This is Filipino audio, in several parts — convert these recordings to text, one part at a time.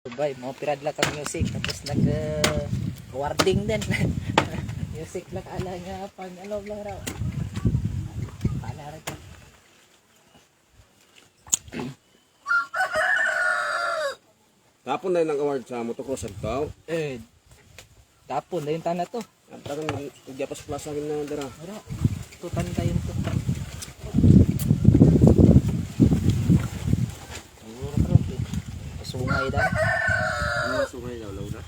Bay, mo pirad lang kang music tapos nag warding din. Music lang ala nga pang ano lang raw. Para ra ka. Tapon na ng award sa motocross agtaw. Tapon na yung tana to. Ang tagang nagyapas plaza gin na dira. Wala. Tutan tayo to. Siguro pa rin. Sungay daw. Ano sungay daw law na.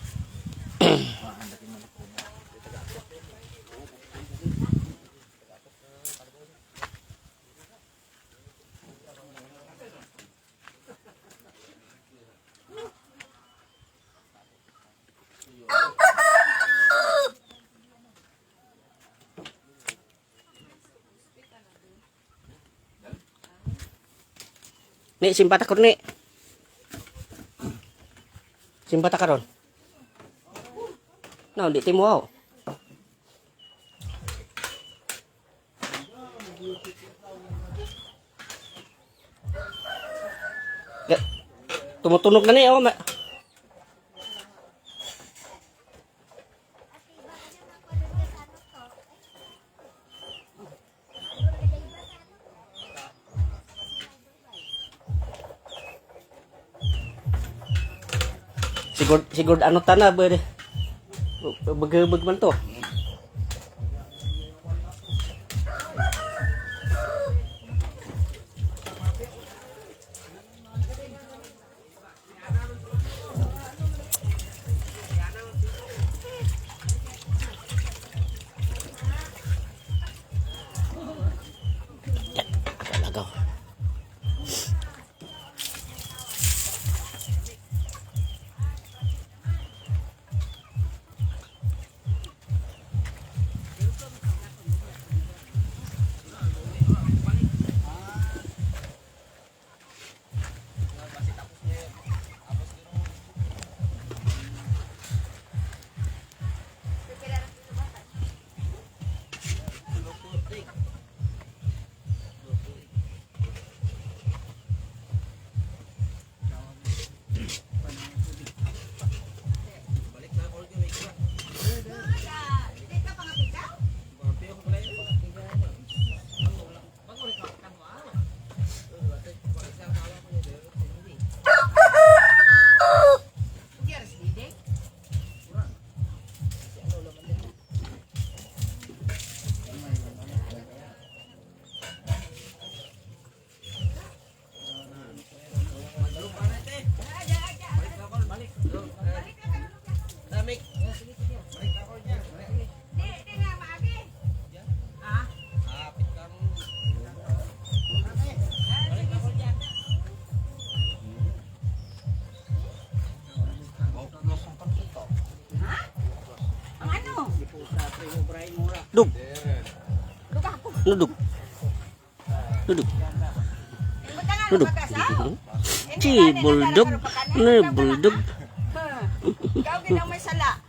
Ni simpata ko ni. Simpata karon. No, di timo aw. Tumutunog na ni oh. Siguro ano tana ba bagabag man to. Lagaw. Dug. Duduk. Duduk. Duduk. Ci bulldog. Ne bulldog. Ikaw ginang may sala.